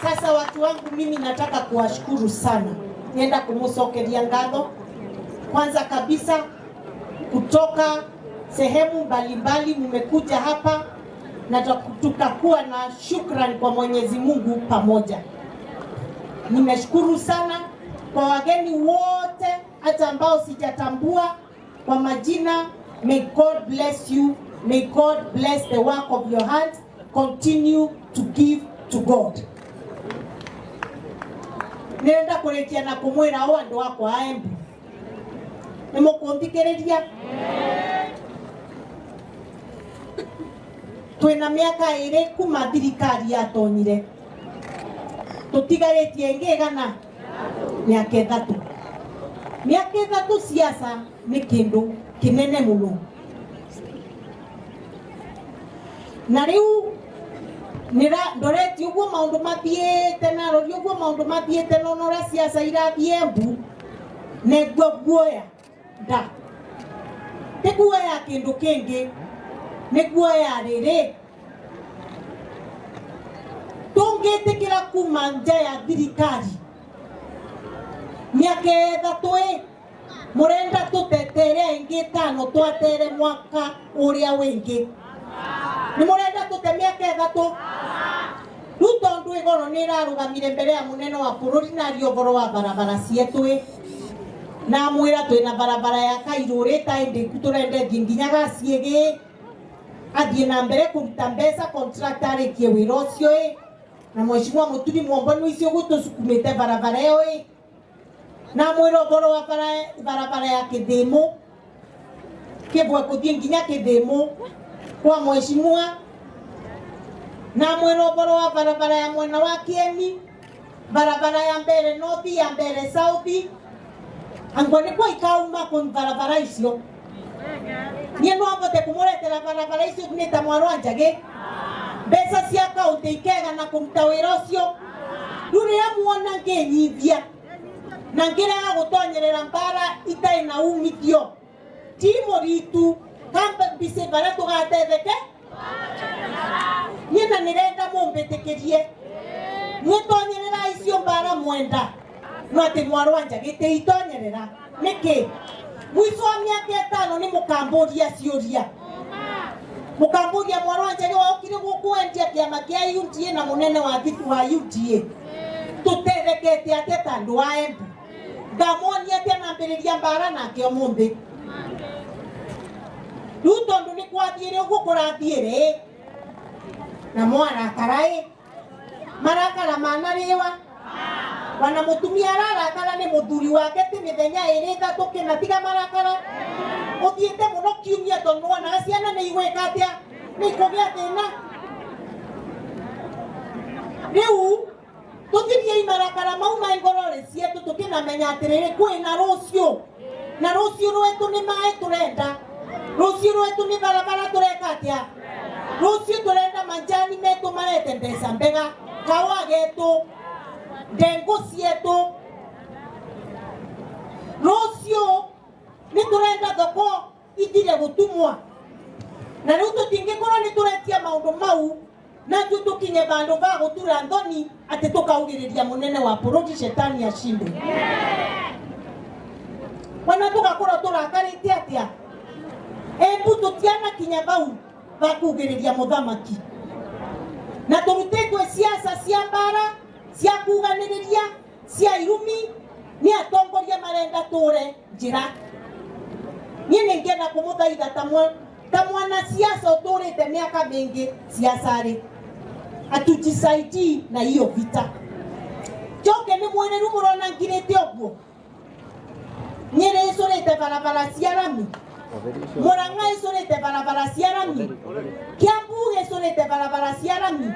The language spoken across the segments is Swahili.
Sasa watu wangu, mimi nataka kuwashukuru sana. Nienda kumusokeria ngatho. Kwanza kabisa kutoka sehemu mbalimbali mmekuja hapa na tutakuwa na shukrani kwa Mwenyezi Mungu pamoja. Nimeshukuru sana kwa wageni wote hata ambao sijatambua kwa majina. May God bless you. May God bless the work of your hands. Continue to give to God. Nenda kurekia na kumwira o andu akwa Embu. Nimukunthikiriria? Twina miaka iri kuma thirikari yatonyire. Tutigaritie ngigana miaka ithatu. Miaka ithatu siasa ni kindu kinene muno. Na riu nira ndoreti uguo maundu mathiete na rori uguo maundu mathiete no nora siasa irathie Embu negwo guoya nda teguoya kindu kingi neguoya riri tungitikira kuma nja ya thirikari miaka ithatu murenda tutetere ingi tano twatere mwaka uria wingi ni murenda tute miaka ithatu Ruto igoro nirarugamire mbere ya munene wa bururi na riogoro wa barabara cietu na mwira twina barabara ya Kairuri taindi kuturende nginya gaciege athie na mbere kuruta mbeca contractor arikie wira ucio na mweshimwa muturi mwomboni icio gutusukumite barabara yo na mwira ogoro wa barabara ya Kithimo kibwa kuthie nginya Kithimo kwa mweshimwa na mwira ogoro wa barabara ya mwena wa Kieni barabara ya mbere north ya mbere south angone kwa ikauma kun barabara icio nie no abote kumuretera barabara icio kunita mwaro njage mbeca cia kaunti ikega na kumuta wira ucio ruri amuona ngenyithia na ngira gutonyerera mbara itai na umithio timo ritu kamba bise bara tugatetheke nie na nirenda mumbetekerie mwitonyerera icio mbara mwenda no ati mwaro njage te itonyerera niki mwiso wa miaka itano ni mukamburia ciuria mukamburia mwaro njage okire gukuendia kiama kia UDA na munene wa thiku wa UDA tuterekete ateta andu wa Embu ngamoni ati anambiriria mbara nake omumbi Ruto ndu ni kwathiire uguo kurathiire na mwana karai marakara manariwa wana mutumia ararakara ni muthuri wake ti mithenya iri ithatu kina tiga marakara uthiete muno kiumia tondu wana ciana ni igwika atia ni kugia thina riu tuthirie marakara mau ma ingorore cietu tukinamenya atiriri kwina rucio na rucio rwetu ni mai turenda rucio rwetu ni barabara tureka atia rucio turenda manjani metu marete mbeca mbega kawa getu dengo cietu rucio ni turenda thoko ithire gutumwa na riu tutingikorwo ni turetia maundu mau na tutukinye bandu ba gutura ndoni ati tukaugiriria munene wa bururi shetani ashinde wana tugakorwo turakarite atia Embu tutiana kinya bau bakugiriria muthamaki na turutetwe siasa cia mbara cia kuganiriria cia irumi ni atongoria marenda ture njira nie ningienda kumuthaitha ta mwana siasa uturite miaka mingi siasa ri atujisaidii na hiyo vita joke ni mweneru murona ngirite oguo nyere icorete barabara cia rami Murang'a icorete barabara cia rami Kiambu icorete barabara cia rami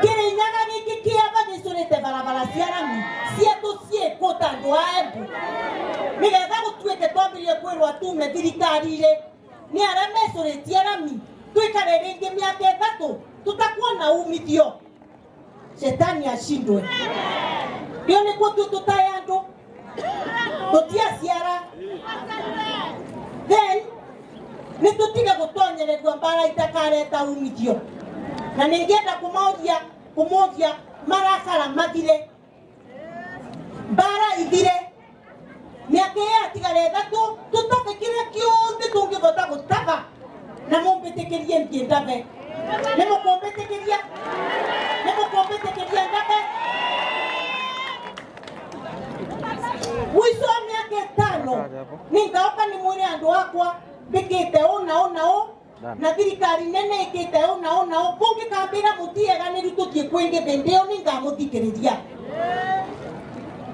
Kirinyaga giki kiaba icorete barabara cia rami cietu ciekuta andu a Embu nigetha gutuike twambirie kwirwo tume thirikari-ri ni aria mecoretie rami twikare ringi miaka ithatu tutakuona umithio shetani ashindwe ndio nikuo tututaye andu tutiaciara then ni tutige gutonyererwa mbara itakareta umithio na ningienda kumauria kumoja marakara magire bara igire miaka atigare gato tutake kire kionde tungivota gutaka na mombetekeria nkiendabe nemo kombetekeria ndabe wiso miaka 5 ningaoka ni mwere andu wakwa bikite ona na thirikari nene ikite ona kungi kambira mutiega ni ritukie kwenge bendeo ningamuthikiriria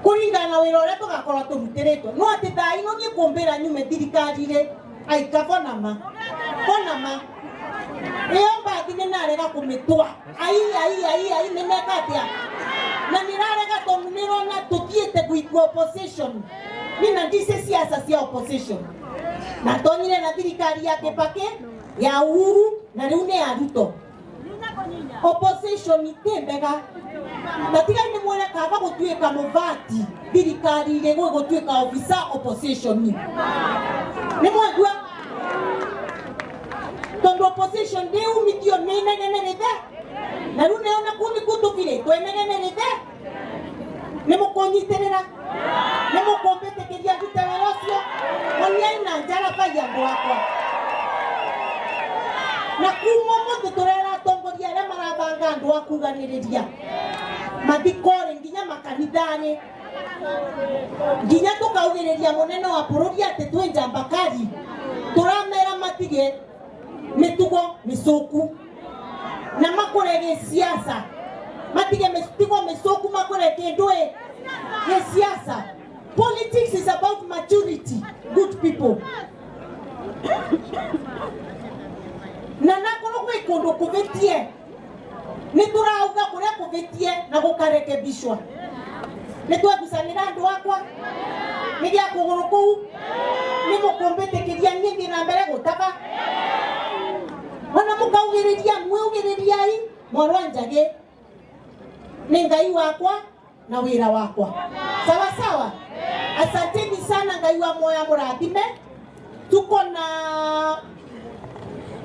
kuringana wira uria tugakorwo turutiritwe no ati thaino ni kumbira nyume thirikari ri aikabona ma iyo mbathi ni narega kumitwa ai nimekatia na nirarega tomuniro na tukiete kuigua opposition nina ndise siasa cia opposition na tonyire na thirikari ya Kibaki ya Uhuru na riu ni ya Ruto opposition itembega natiga ni mwene kaba gutuika muvati thirikari ri gutuika officer opposition ni mwagua tondo opposition ndi umitio nenenenete na riu neona kuni kutukire twenenenenete ni mukonyiterera ni mukombetekeria gutewerosio oniaina njara kaya gwakwa na kuma mothe turera tongoria aria marabanga andu akuganiriria mathikore nginya makanithani nginya tukaugiriria munene wa bururi ati twi njambakari turamera matige mitugo micuku na makurege siasa matige mitugo micuku makurege ndwe ye siasa. Politics is about maturity, good people. Na nakoro kwikundu kuvitie ni turauga kuria kuvitie na gukarekebishwa ni twegusanira andu akwa ni gia kuguru kuu ni mukombetekeria nyingi na mbere gutaka wana mukaugiriria mweugiririai mwarwa njage ni ngai wakwa na wira wakwa sawa. Asanteni sana ngai wa moya murathime. Tuko na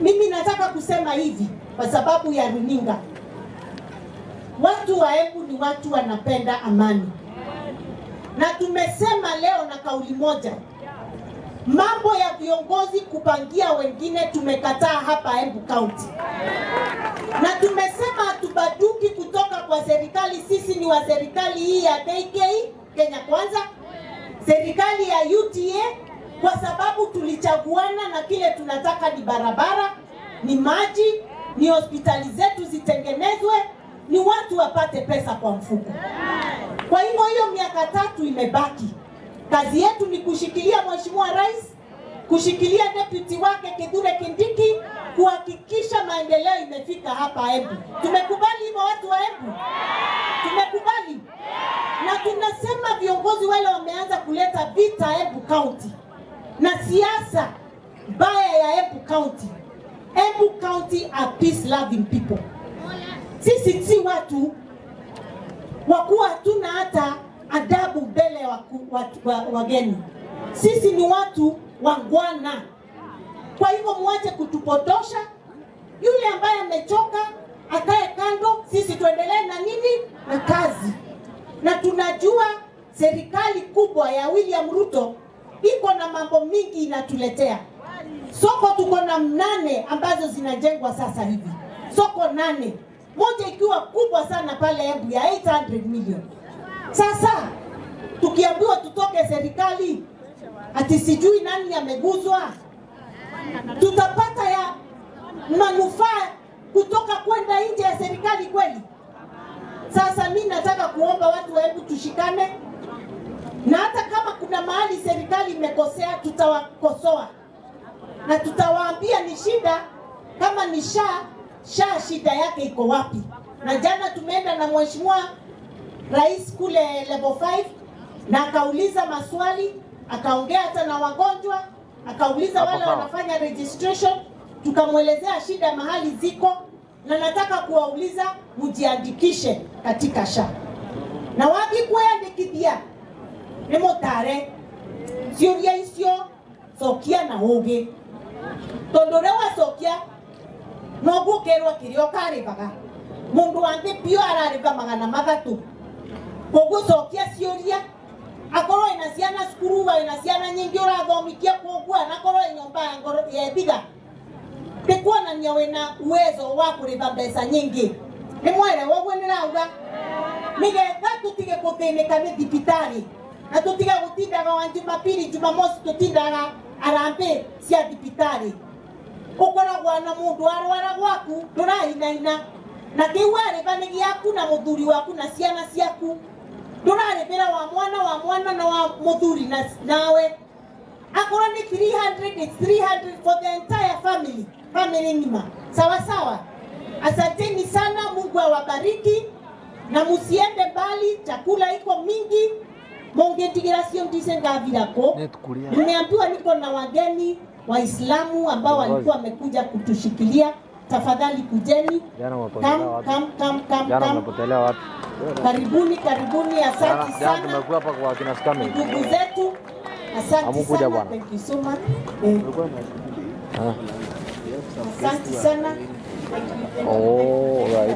mimi nataka kusema hivi kwa sababu ya runinga. Watu wa Embu ni watu wanapenda amani. Na tumesema leo na kauli moja. Mambo ya viongozi kupangia wengine tumekataa hapa Embu County. Na tumesema hatubaduki kutoka kwa serikali. Sisi ni wa serikali hii ya KK, Kenya Kwanza, serikali ya UTA, kwa sababu tulichaguana na kile tunataka ni barabara, ni maji, ni hospitali zetu zitengenezwe, ni watu wapate pesa kwa mfuko. Kwa hivyo hiyo miaka 3 imebaki. Kazi yetu ni kushikilia Mheshimiwa Rais, kushikilia deputy wake Kithure Kindiki, kuhakikisha maendeleo imefika hapa Embu. Tumekubali hivyo watu wa Embu? Tumekubali. Na tunasema viongozi wale wameanza kuleta vita Embu County na siasa baya ya Embu County. Embu County are peace loving people. Sisi si watu wakuwa hatuna hata adabu mbele ya wageni. Sisi ni watu wangwana. Kwa hivyo muache kutupotosha. Yule ambaye amechoka akae kando, sisi tuendelee na nini? Na kazi. Na tunajua serikali kubwa ya William Ruto iko na mambo mingi inatuletea. Soko tuko na 8 ambazo zinajengwa sasa hivi. Soko 8. Moja ikiwa kubwa sana pale Embu ya 800 million. Sasa tukiambiwa tutoke serikali ati sijui nani ameguzwa, tutapata ya manufaa kutoka kwenda nje ya serikali kweli? Sasa mimi nataka kuomba watu wa Embu tushikane, na hata kama kuna mahali serikali imekosea tutawakosoa na tutawaambia ni shida. Kama ni shida yake iko wapi? Na jana tumeenda na Mheshimiwa Rais kule level 5 na akauliza maswali, akaongea hata na wagonjwa, akauliza wale wanafanya registration, tukamwelezea shida mahali ziko, na nataka kuwauliza mjiandikishe katika SHA. Na wapi kuandikithia ni motare ciuria icio cokia na ugi tondu rewa cokia no gukerwa kirio karibaga mundu wangi pio arariva magana mathatu kugucokia ciuria akorwo ina ciana cukuru wa ina ciana nyingi urathomikia kugua na korwo nyomba ya ngoro yethiga ndikuonania wina uwezo wa kuriva mbeca nyingi ni mwere woguo nirauga nigetha tutige kuthinika ni thibitari na tutige gutindaga wa Jumapili Jumamosi tutindaga arambe cia thibitari ukoragwo na mundu arwara gwaku ndurahinaina na kiu ariva ni giaku na muthuri waku na ciana ciaku ndurarivira wa mwana na wa muthuri nawe akorwo ni 300 it's 300 for the entire family nzima sawa sawa. Asanteni sana, Mungu awabariki na musiende mbali, chakula iko mingi mongetigira sio ndise ngavirako. Nimeambiwa niko na wageni Waislamu ambao walikuwa wamekuja kutushikilia. Tafadhali kujeni. Karibuni, asante sana. Tumekuwa hapa kwa kina Skame. Ndugu zetu, asante sana. Thank you so much. Asante sana. Oh, right.